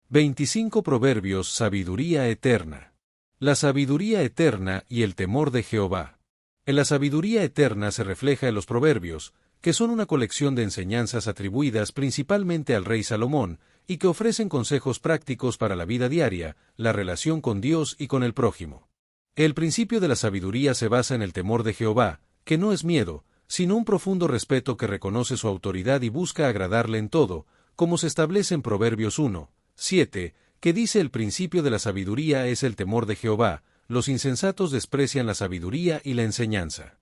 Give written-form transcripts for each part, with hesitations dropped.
25 Proverbios. Sabiduría eterna. La sabiduría eterna y el temor de Jehová. En la sabiduría eterna se refleja en los Proverbios, que son una colección de enseñanzas atribuidas principalmente al rey Salomón, y que ofrecen consejos prácticos para la vida diaria, la relación con Dios y con el prójimo. El principio de la sabiduría se basa en el temor de Jehová, que no es miedo, sino un profundo respeto que reconoce su autoridad y busca agradarle en todo, como se establece en Proverbios 1:7, que dice: el principio de la sabiduría es el temor de Jehová, los insensatos desprecian la sabiduría y la enseñanza.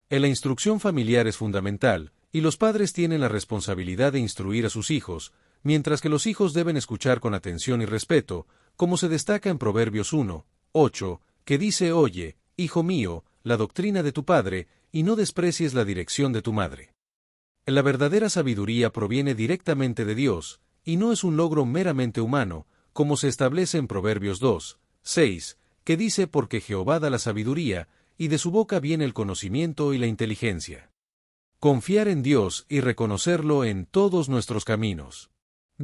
En la instrucción familiar es fundamental, y los padres tienen la responsabilidad de instruir a sus hijos, mientras que los hijos deben escuchar con atención y respeto, como se destaca en Proverbios 1:8, que dice: oye, hijo mío, la doctrina de tu padre, y no desprecies la dirección de tu madre. La verdadera sabiduría proviene directamente de Dios, y no es un logro meramente humano, como se establece en Proverbios 2:6, que dice: porque Jehová da la sabiduría, y de su boca viene el conocimiento y la inteligencia. Confiar en Dios y reconocerlo en todos nuestros caminos.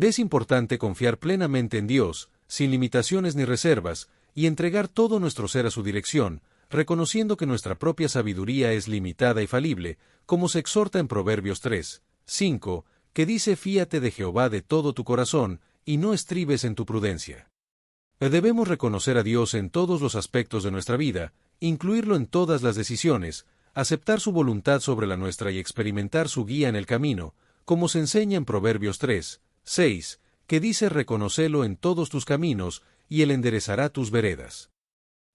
Es importante confiar plenamente en Dios, sin limitaciones ni reservas, y entregar todo nuestro ser a su dirección, reconociendo que nuestra propia sabiduría es limitada y falible, como se exhorta en Proverbios 3:5, que dice: fíate de Jehová de todo tu corazón, y no estribes en tu prudencia. Debemos reconocer a Dios en todos los aspectos de nuestra vida, incluirlo en todas las decisiones, aceptar su voluntad sobre la nuestra y experimentar su guía en el camino, como se enseña en Proverbios 3:6, que dice: reconócelo en todos tus caminos, y él enderezará tus veredas.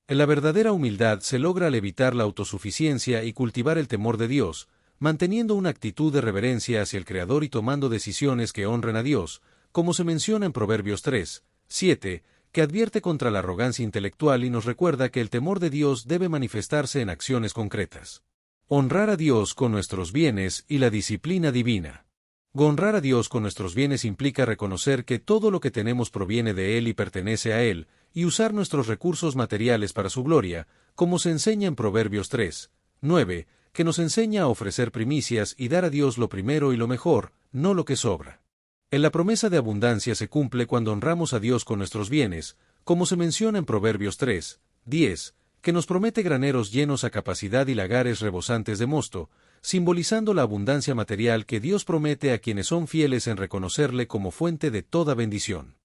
En la verdadera humildad se logra al evitar la autosuficiencia y cultivar el temor de Dios, manteniendo una actitud de reverencia hacia el Creador y tomando decisiones que honren a Dios, como se menciona en Proverbios 3:7, que advierte contra la arrogancia intelectual y nos recuerda que el temor de Dios debe manifestarse en acciones concretas. Honrar a Dios con nuestros bienes y la disciplina divina. Honrar a Dios con nuestros bienes implica reconocer que todo lo que tenemos proviene de Él y pertenece a Él, y usar nuestros recursos materiales para su gloria, como se enseña en Proverbios 3:9, que nos enseña a ofrecer primicias y dar a Dios lo primero y lo mejor, no lo que sobra. En la promesa de abundancia se cumple cuando honramos a Dios con nuestros bienes, como se menciona en Proverbios 3:10, que nos promete graneros llenos a capacidad y lagares rebosantes de mosto, simbolizando la abundancia material que Dios promete a quienes son fieles en reconocerle como fuente de toda bendición.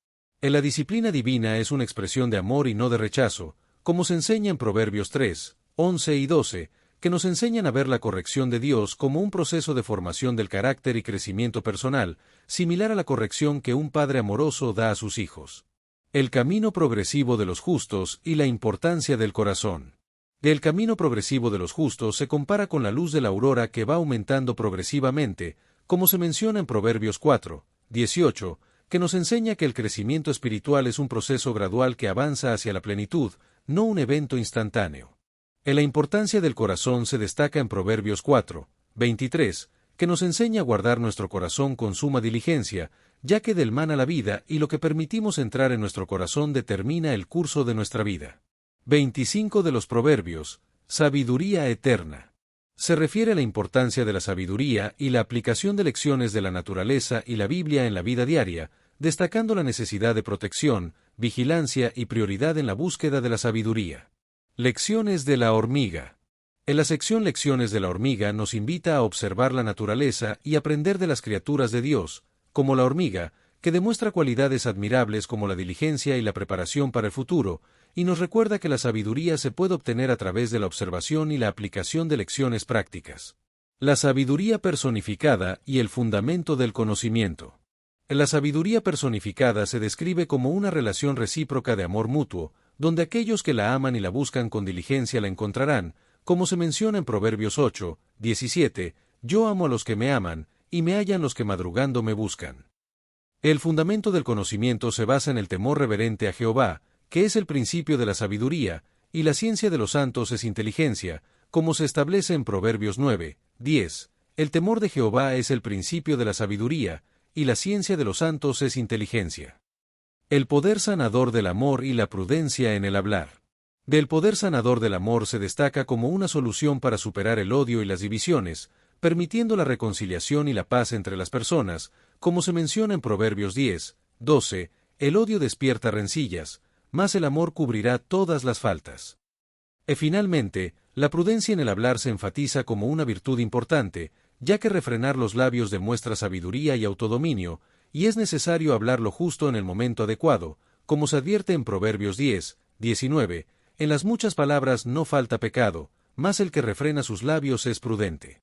En la disciplina divina es una expresión de amor y no de rechazo, como se enseña en Proverbios 3:11 y 12, que nos enseñan a ver la corrección de Dios como un proceso de formación del carácter y crecimiento personal, similar a la corrección que un padre amoroso da a sus hijos. El camino progresivo de los justos y la importancia del corazón. El camino progresivo de los justos se compara con la luz de la aurora que va aumentando progresivamente, como se menciona en Proverbios 4:18, que nos enseña que el crecimiento espiritual es un proceso gradual que avanza hacia la plenitud, no un evento instantáneo. En la importancia del corazón se destaca en Proverbios 4:23, que nos enseña a guardar nuestro corazón con suma diligencia, ya que del mana la vida y lo que permitimos entrar en nuestro corazón determina el curso de nuestra vida. 25 de los Proverbios. Sabiduría eterna. Se refiere a la importancia de la sabiduría y la aplicación de lecciones de la naturaleza y la Biblia en la vida diaria, destacando la necesidad de protección, vigilancia y prioridad en la búsqueda de la sabiduría. Lecciones de la hormiga. En la sección Lecciones de la hormiga nos invita a observar la naturaleza y aprender de las criaturas de Dios, como la hormiga, que demuestra cualidades admirables como la diligencia y la preparación para el futuro, y nos recuerda que la sabiduría se puede obtener a través de la observación y la aplicación de lecciones prácticas. La sabiduría personificada y el fundamento del conocimiento. La sabiduría personificada se describe como una relación recíproca de amor mutuo, donde aquellos que la aman y la buscan con diligencia la encontrarán, como se menciona en Proverbios 8:17, yo amo a los que me aman, y me hallan los que madrugando me buscan. El fundamento del conocimiento se basa en el temor reverente a Jehová, que es el principio de la sabiduría, y la ciencia de los santos es inteligencia, como se establece en Proverbios 9:10. El temor de Jehová es el principio de la sabiduría, y la ciencia de los santos es inteligencia. El poder sanador del amor y la prudencia en el hablar. Del poder sanador del amor se destaca como una solución para superar el odio y las divisiones, permitiendo la reconciliación y la paz entre las personas, como se menciona en Proverbios 10:12, el odio despierta rencillas, mas el amor cubrirá todas las faltas. Y finalmente, la prudencia en el hablar se enfatiza como una virtud importante, ya que refrenar los labios demuestra sabiduría y autodominio, y es necesario hablar lo justo en el momento adecuado, como se advierte en Proverbios 10, 19, en las muchas palabras no falta pecado, mas el que refrena sus labios es prudente.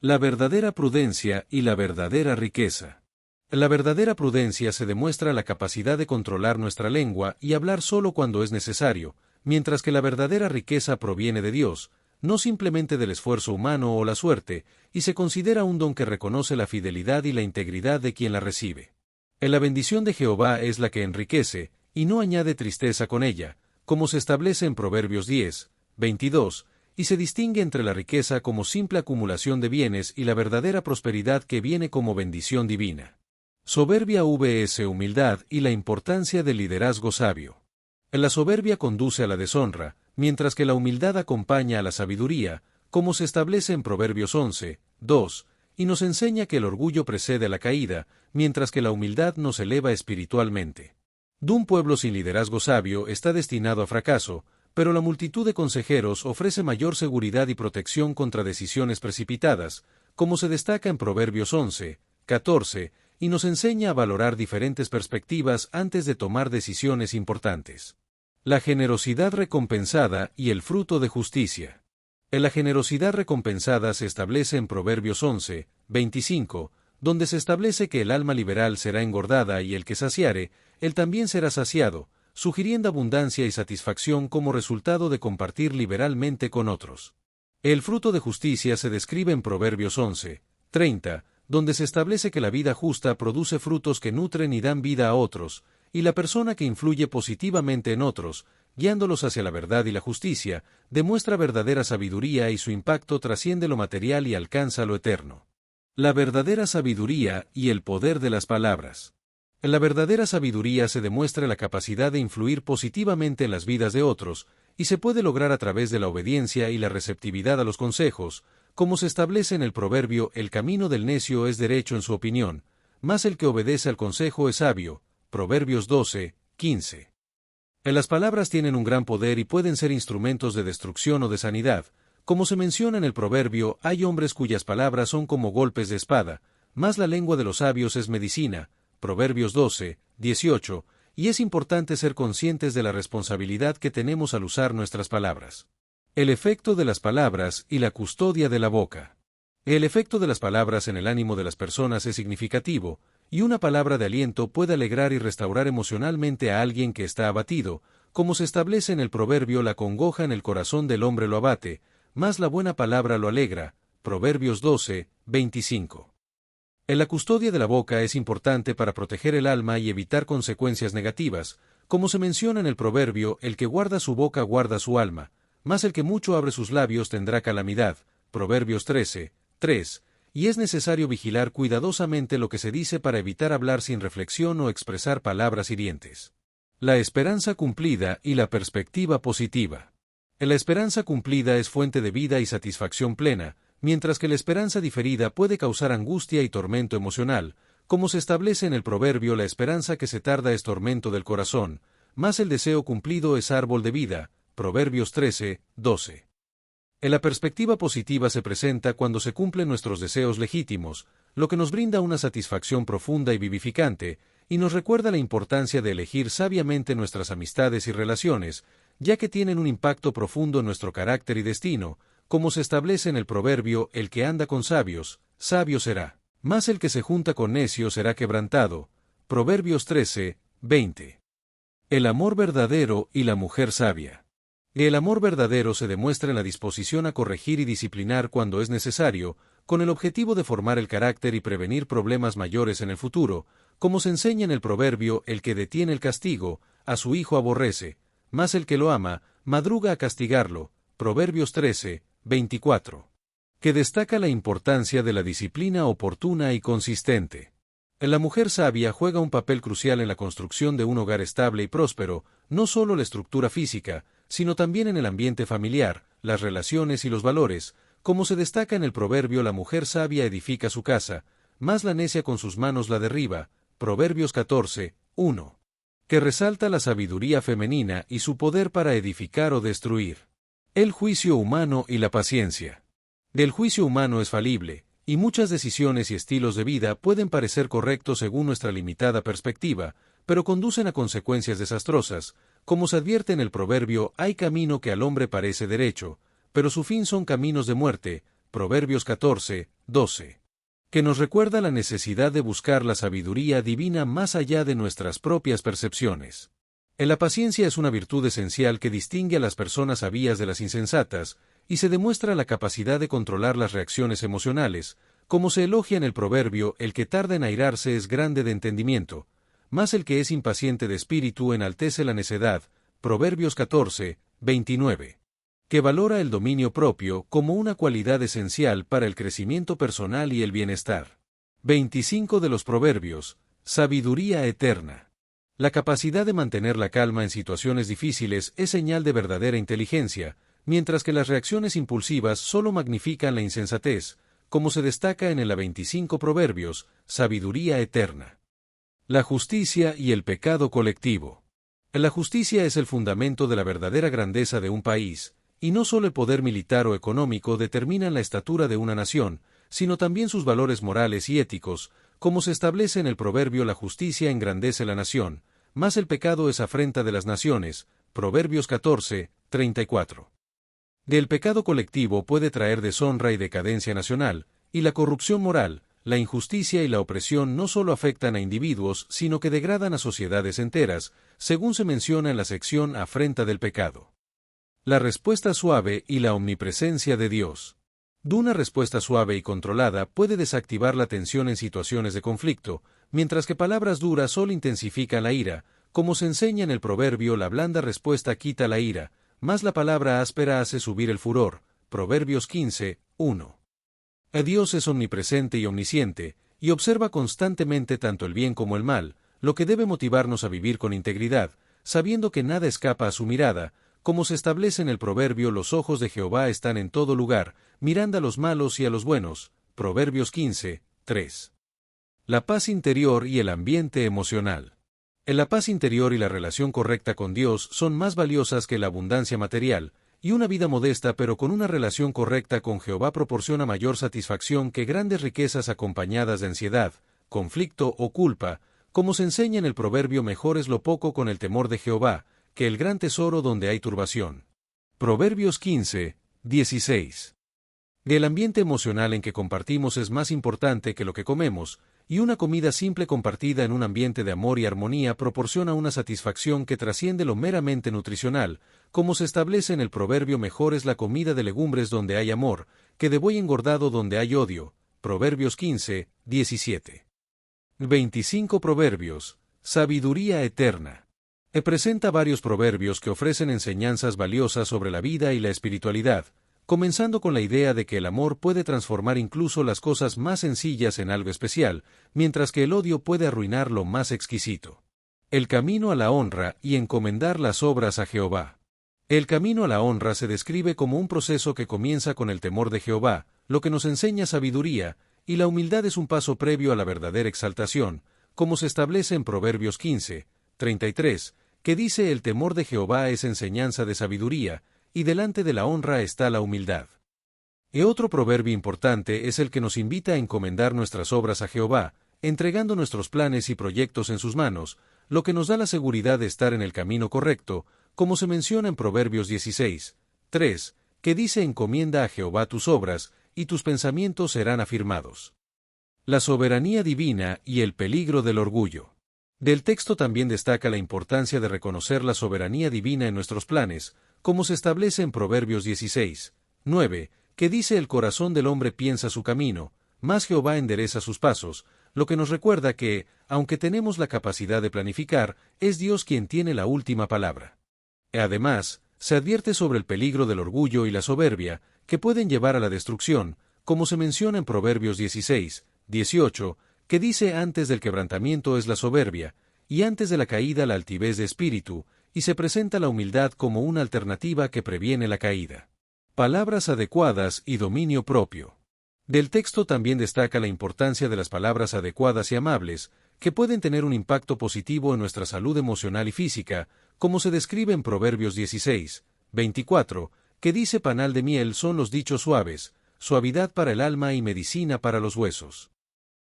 La verdadera prudencia y la verdadera riqueza. La verdadera prudencia se demuestra la capacidad de controlar nuestra lengua y hablar solo cuando es necesario, mientras que la verdadera riqueza proviene de Dios, no simplemente del esfuerzo humano o la suerte, y se considera un don que reconoce la fidelidad y la integridad de quien la recibe. La bendición de Jehová es la que enriquece, y no añade tristeza con ella, como se establece en Proverbios 10, 22, y se distingue entre la riqueza como simple acumulación de bienes y la verdadera prosperidad que viene como bendición divina. Soberbia vs. humildad y la importancia del liderazgo sabio. La soberbia conduce a la deshonra, mientras que la humildad acompaña a la sabiduría, como se establece en Proverbios 11, 2, y nos enseña que el orgullo precede a la caída, mientras que la humildad nos eleva espiritualmente. Un pueblo sin liderazgo sabio está destinado a fracaso, pero la multitud de consejeros ofrece mayor seguridad y protección contra decisiones precipitadas, como se destaca en Proverbios 11, 14, y nos enseña a valorar diferentes perspectivas antes de tomar decisiones importantes. La generosidad recompensada y el fruto de justicia. La generosidad recompensada se establece en Proverbios 11, 25, donde se establece que el alma liberal será engordada y el que saciare, él también será saciado, sugiriendo abundancia y satisfacción como resultado de compartir liberalmente con otros. El fruto de justicia se describe en Proverbios 11, 30, donde se establece que la vida justa produce frutos que nutren y dan vida a otros, y la persona que influye positivamente en otros, guiándolos hacia la verdad y la justicia, demuestra verdadera sabiduría y su impacto trasciende lo material y alcanza lo eterno. La verdadera sabiduría y el poder de las palabras. La verdadera sabiduría se demuestra la capacidad de influir positivamente en las vidas de otros, y se puede lograr a través de la obediencia y la receptividad a los consejos, como se establece en el proverbio: el camino del necio es derecho en su opinión, mas el que obedece al consejo es sabio. Proverbios 12, 15. Las palabras tienen un gran poder y pueden ser instrumentos de destrucción o de sanidad. Como se menciona en el proverbio, hay hombres cuyas palabras son como golpes de espada, mas la lengua de los sabios es medicina. Proverbios 12, 18, y es importante ser conscientes de la responsabilidad que tenemos al usar nuestras palabras. El efecto de las palabras y la custodia de la boca. El efecto de las palabras en el ánimo de las personas es significativo, y una palabra de aliento puede alegrar y restaurar emocionalmente a alguien que está abatido, como se establece en el proverbio: la congoja en el corazón del hombre lo abate, mas la buena palabra lo alegra. Proverbios 12, 25. En la custodia de la boca es importante para proteger el alma y evitar consecuencias negativas, como se menciona en el proverbio: el que guarda su boca guarda su alma, mas el que mucho abre sus labios tendrá calamidad. Proverbios 13, 3, y es necesario vigilar cuidadosamente lo que se dice para evitar hablar sin reflexión o expresar palabras hirientes. La esperanza cumplida y la perspectiva positiva. La esperanza cumplida es fuente de vida y satisfacción plena, mientras que la esperanza diferida puede causar angustia y tormento emocional, como se establece en el proverbio: la esperanza que se tarda es tormento del corazón, mas el deseo cumplido es árbol de vida. Proverbios 13, 12. La perspectiva positiva se presenta cuando se cumplen nuestros deseos legítimos, lo que nos brinda una satisfacción profunda y vivificante, y nos recuerda la importancia de elegir sabiamente nuestras amistades y relaciones, ya que tienen un impacto profundo en nuestro carácter y destino, como se establece en el proverbio: el que anda con sabios, sabio será, mas el que se junta con necios será quebrantado. Proverbios 13, 20. El amor verdadero y la mujer sabia. El amor verdadero se demuestra en la disposición a corregir y disciplinar cuando es necesario, con el objetivo de formar el carácter y prevenir problemas mayores en el futuro, como se enseña en el proverbio: el que detiene el castigo, a su hijo aborrece, mas el que lo ama, madruga a castigarlo. Proverbios 13, 24. Que destaca la importancia de la disciplina oportuna y consistente. La mujer sabia juega un papel crucial en la construcción de un hogar estable y próspero, no solo la estructura física, sino también en el ambiente familiar, las relaciones y los valores, como se destaca en el proverbio: la mujer sabia edifica su casa, mas la necia con sus manos la derriba. Proverbios 14, 1. que resalta la sabiduría femenina y su poder para edificar o destruir. El juicio humano y la paciencia. El juicio humano es falible, y muchas decisiones y estilos de vida pueden parecer correctos según nuestra limitada perspectiva, pero conducen a consecuencias desastrosas. Como se advierte en el proverbio, hay camino que al hombre parece derecho, pero su fin son caminos de muerte, Proverbios 14, 12. Que nos recuerda la necesidad de buscar la sabiduría divina más allá de nuestras propias percepciones. La paciencia es una virtud esencial que distingue a las personas sabias de las insensatas, y se demuestra la capacidad de controlar las reacciones emocionales, como se elogia en el proverbio: el que tarda en airarse es grande de entendimiento, mas el que es impaciente de espíritu enaltece la necedad, Proverbios 14, 29. Que valora el dominio propio como una cualidad esencial para el crecimiento personal y el bienestar. 25 de los proverbios, sabiduría eterna. La capacidad de mantener la calma en situaciones difíciles es señal de verdadera inteligencia, mientras que las reacciones impulsivas solo magnifican la insensatez, como se destaca en el 25 proverbios, sabiduría eterna. La justicia y el pecado colectivo. La justicia es el fundamento de la verdadera grandeza de un país, y no solo el poder militar o económico determinan la estatura de una nación, sino también sus valores morales y éticos, como se establece en el proverbio: la justicia engrandece la nación, mas el pecado es afrenta de las naciones, Proverbios 14, 34. El pecado colectivo puede traer deshonra y decadencia nacional, y la corrupción moral, la injusticia y la opresión no solo afectan a individuos, sino que degradan a sociedades enteras, según se menciona en la sección afrenta del pecado. La respuesta suave y la omnipresencia de Dios. Una respuesta suave y controlada puede desactivar la tensión en situaciones de conflicto, mientras que palabras duras solo intensifican la ira. Como se enseña en el proverbio: la blanda respuesta quita la ira, mas la palabra áspera hace subir el furor, Proverbios 15, 1. Dios es omnipresente y omnisciente, y observa constantemente tanto el bien como el mal, lo que debe motivarnos a vivir con integridad, sabiendo que nada escapa a su mirada. Como se establece en el proverbio: los ojos de Jehová están en todo lugar, mirando a los malos y a los buenos, Proverbios 15, 3. La paz interior y el ambiente emocional. La paz interior y la relación correcta con Dios son más valiosas que la abundancia material, y una vida modesta pero con una relación correcta con Jehová proporciona mayor satisfacción que grandes riquezas acompañadas de ansiedad, conflicto o culpa. Como se enseña en el proverbio: mejor es lo poco con el temor de Jehová, que el gran tesoro donde hay turbación. Proverbios 15, 16. El ambiente emocional en que compartimos es más importante que lo que comemos, y una comida simple compartida en un ambiente de amor y armonía proporciona una satisfacción que trasciende lo meramente nutricional, como se establece en el proverbio: mejor es la comida de legumbres donde hay amor, que de buey engordado donde hay odio. Proverbios 15, 17. 25 proverbios, sabiduría eterna. Presenta varios proverbios que ofrecen enseñanzas valiosas sobre la vida y la espiritualidad, comenzando con la idea de que el amor puede transformar incluso las cosas más sencillas en algo especial, mientras que el odio puede arruinar lo más exquisito. El camino a la honra y encomendar las obras a Jehová. El camino a la honra se describe como un proceso que comienza con el temor de Jehová, lo que nos enseña sabiduría, y la humildad es un paso previo a la verdadera exaltación, como se establece en Proverbios 15, 33, que dice: el temor de Jehová es enseñanza de sabiduría, y delante de la honra está la humildad. Otro proverbio importante es el que nos invita a encomendar nuestras obras a Jehová, entregando nuestros planes y proyectos en sus manos, lo que nos da la seguridad de estar en el camino correcto, como se menciona en Proverbios 16, 3, que dice: encomienda a Jehová tus obras, y tus pensamientos serán afirmados. La soberanía divina y el peligro del orgullo. Del texto también destaca la importancia de reconocer la soberanía divina en nuestros planes, como se establece en Proverbios 16, 9, que dice: el corazón del hombre piensa su camino, mas Jehová endereza sus pasos, lo que nos recuerda que, aunque tenemos la capacidad de planificar, es Dios quien tiene la última palabra. Además, se advierte sobre el peligro del orgullo y la soberbia, que pueden llevar a la destrucción, como se menciona en Proverbios 16, 18, que dice: antes del quebrantamiento es la soberbia, y antes de la caída la altivez de espíritu, y se presenta la humildad como una alternativa que previene la caída. Palabras adecuadas y dominio propio. Del texto también destaca la importancia de las palabras adecuadas y amables, que pueden tener un impacto positivo en nuestra salud emocional y física, como se describe en Proverbios 16, 24, que dice: panal de miel son los dichos suaves, suavidad para el alma y medicina para los huesos.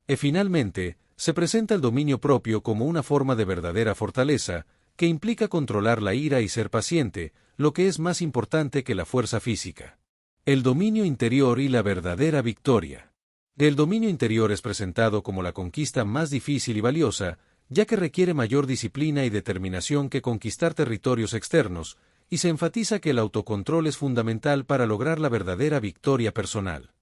Y finalmente, se presenta el dominio propio como una forma de verdadera fortaleza, que implica controlar la ira y ser paciente, lo que es más importante que la fuerza física. El dominio interior y la verdadera victoria. El dominio interior es presentado como la conquista más difícil y valiosa, ya que requiere mayor disciplina y determinación que conquistar territorios externos, y se enfatiza que el autocontrol es fundamental para lograr la verdadera victoria personal.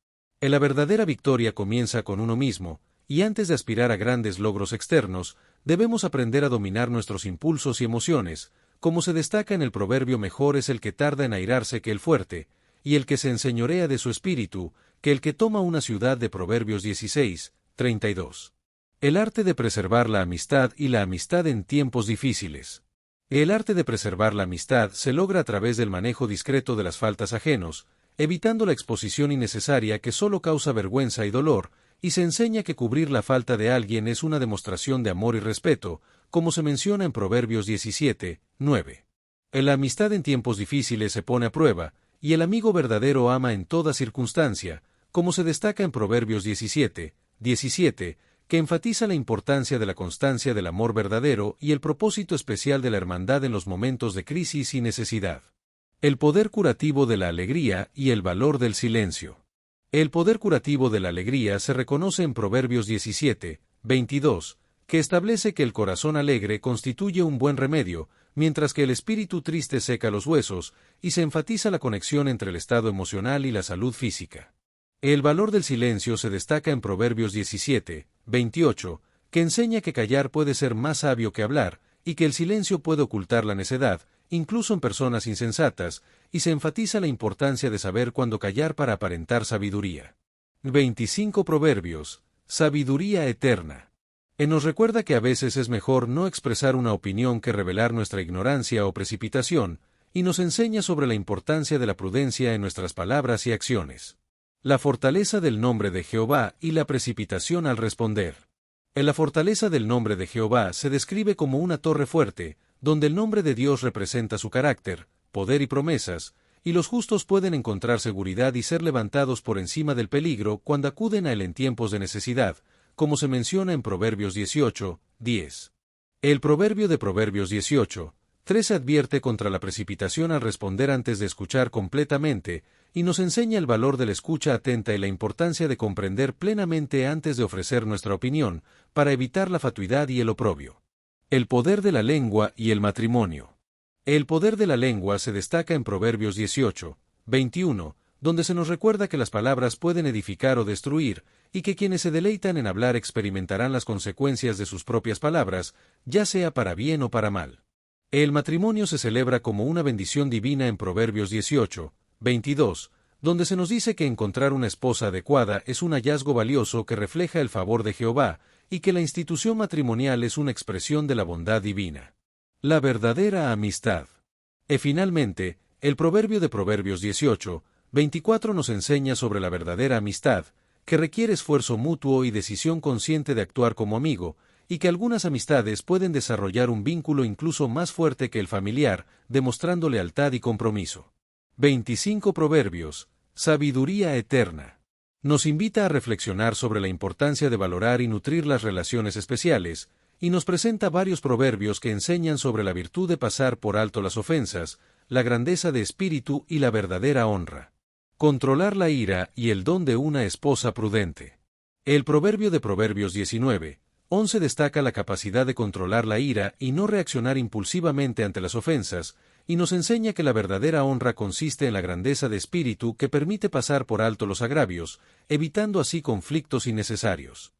La verdadera victoria comienza con uno mismo, y antes de aspirar a grandes logros externos, debemos aprender a dominar nuestros impulsos y emociones, como se destaca en el proverbio: mejor es el que tarda en airarse que el fuerte, y el que se enseñorea de su espíritu, que el que toma una ciudad. De Proverbios 16, 32. El arte de preservar la amistad y la amistad en tiempos difíciles. El arte de preservar la amistad se logra a través del manejo discreto de las faltas ajenos, evitando la exposición innecesaria que solo causa vergüenza y dolor, y se enseña que cubrir la falta de alguien es una demostración de amor y respeto, como se menciona en Proverbios 17, 9. La amistad en tiempos difíciles se pone a prueba, y el amigo verdadero ama en toda circunstancia, como se destaca en Proverbios 17, 17, que enfatiza la importancia de la constancia del amor verdadero y el propósito especial de la hermandad en los momentos de crisis y necesidad. El poder curativo de la alegría y el valor del silencio. El poder curativo de la alegría se reconoce en Proverbios 17, 22, que establece que el corazón alegre constituye un buen remedio, mientras que el espíritu triste seca los huesos, y se enfatiza la conexión entre el estado emocional y la salud física. El valor del silencio se destaca en Proverbios 17, 28, que enseña que callar puede ser más sabio que hablar, y que el silencio puede ocultar la necedad, incluso en personas insensatas, y se enfatiza la importancia de saber cuándo callar para aparentar sabiduría. 25 Proverbios, sabiduría eterna. Nos recuerda que a veces es mejor no expresar una opinión que revelar nuestra ignorancia o precipitación, y nos enseña sobre la importancia de la prudencia en nuestras palabras y acciones. La fortaleza del nombre de Jehová y la precipitación al responder. En la fortaleza del nombre de Jehová se describe como una torre fuerte, donde el nombre de Dios representa su carácter, poder y promesas, y los justos pueden encontrar seguridad y ser levantados por encima del peligro cuando acuden a él en tiempos de necesidad, como se menciona en Proverbios 18, 10. El proverbio de Proverbios 18, 13 advierte contra la precipitación al responder antes de escuchar completamente, y nos enseña el valor de la escucha atenta y la importancia de comprender plenamente antes de ofrecer nuestra opinión, para evitar la fatuidad y el oprobio. El poder de la lengua y el matrimonio. El poder de la lengua se destaca en Proverbios 18, 21, donde se nos recuerda que las palabras pueden edificar o destruir, y que quienes se deleitan en hablar experimentarán las consecuencias de sus propias palabras, ya sea para bien o para mal. El matrimonio se celebra como una bendición divina en Proverbios 18, 22, donde se nos dice que encontrar una esposa adecuada es un hallazgo valioso que refleja el favor de Jehová, y que la institución matrimonial es una expresión de la bondad divina. La verdadera amistad. Finalmente, el proverbio de Proverbios 18, 24 nos enseña sobre la verdadera amistad, que requiere esfuerzo mutuo y decisión consciente de actuar como amigo, y que algunas amistades pueden desarrollar un vínculo incluso más fuerte que el familiar, demostrando lealtad y compromiso. 25 Proverbios, sabiduría eterna. Nos invita a reflexionar sobre la importancia de valorar y nutrir las relaciones especiales, y nos presenta varios proverbios que enseñan sobre la virtud de pasar por alto las ofensas, la grandeza de espíritu y la verdadera honra. Controlar la ira y el don de una esposa prudente. El proverbio de Proverbios 19, 11 destaca la capacidad de controlar la ira y no reaccionar impulsivamente ante las ofensas, y nos enseña que la verdadera honra consiste en la grandeza de espíritu que permite pasar por alto los agravios, evitando así conflictos innecesarios.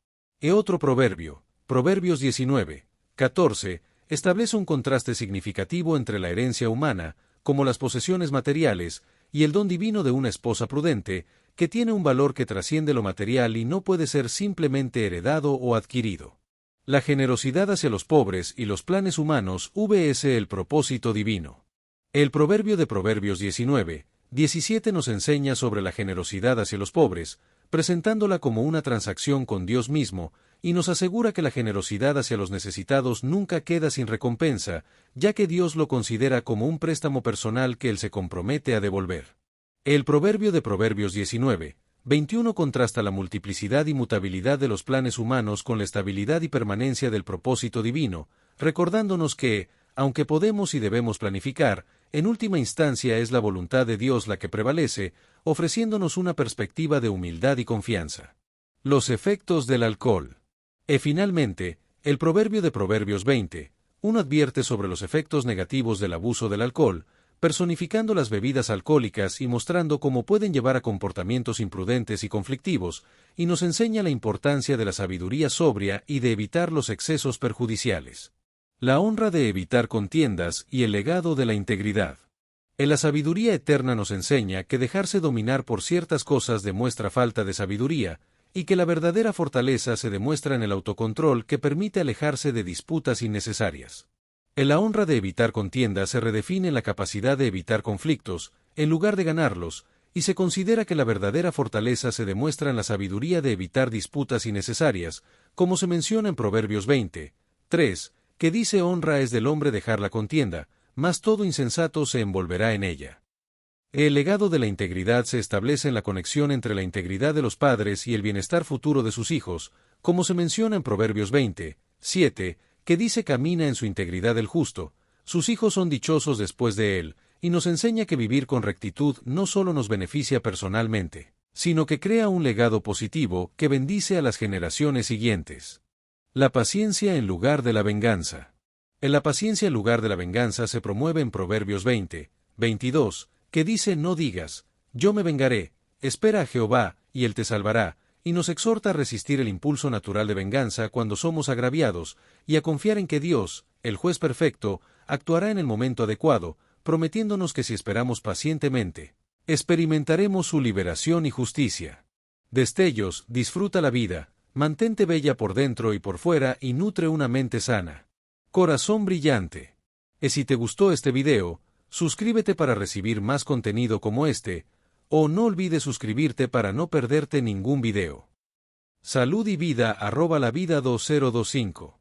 Otro proverbio, Proverbios 19, 14, establece un contraste significativo entre la herencia humana, como las posesiones materiales, y el don divino de una esposa prudente, que tiene un valor que trasciende lo material y no puede ser simplemente heredado o adquirido. La generosidad hacia los pobres y los planes humanos vs. el propósito divino. El proverbio de Proverbios 19, 17 nos enseña sobre la generosidad hacia los pobres, presentándola como una transacción con Dios mismo, y nos asegura que la generosidad hacia los necesitados nunca queda sin recompensa, ya que Dios lo considera como un préstamo personal que Él se compromete a devolver. El proverbio de Proverbios 19:21 contrasta la multiplicidad y mutabilidad de los planes humanos con la estabilidad y permanencia del propósito divino, recordándonos que, aunque podemos y debemos planificar, en última instancia es la voluntad de Dios la que prevalece, ofreciéndonos una perspectiva de humildad y confianza. Los efectos del alcohol. Finalmente, el proverbio de Proverbios 20:1 advierte sobre los efectos negativos del abuso del alcohol, personificando las bebidas alcohólicas y mostrando cómo pueden llevar a comportamientos imprudentes y conflictivos, y nos enseña la importancia de la sabiduría sobria y de evitar los excesos perjudiciales. La honra de evitar contiendas y el legado de la integridad. En la sabiduría eterna nos enseña que dejarse dominar por ciertas cosas demuestra falta de sabiduría, y que la verdadera fortaleza se demuestra en el autocontrol que permite alejarse de disputas innecesarias. En la honra de evitar contiendas se redefine la capacidad de evitar conflictos, en lugar de ganarlos, y se considera que la verdadera fortaleza se demuestra en la sabiduría de evitar disputas innecesarias, como se menciona en Proverbios 20:3, que dice: honra es del hombre dejar la contienda, mas todo insensato se envolverá en ella. El legado de la integridad se establece en la conexión entre la integridad de los padres y el bienestar futuro de sus hijos, como se menciona en Proverbios 20:7, que dice: camina en su integridad el justo, sus hijos son dichosos después de él, y nos enseña que vivir con rectitud no solo nos beneficia personalmente, sino que crea un legado positivo que bendice a las generaciones siguientes. La paciencia en lugar de la venganza. En la paciencia en lugar de la venganza se promueve en Proverbios 20:22, que dice: no digas, yo me vengaré, espera a Jehová, y él te salvará, y nos exhorta a resistir el impulso natural de venganza cuando somos agraviados, y a confiar en que Dios, el juez perfecto, actuará en el momento adecuado, prometiéndonos que si esperamos pacientemente, experimentaremos su liberación y justicia. Destellos: disfruta la vida, mantente bella por dentro y por fuera y nutre una mente sana. Corazón brillante. Si te gustó este video, suscríbete para recibir más contenido como este, o no olvides suscribirte para no perderte ningún video. Salud y vida @lavida2025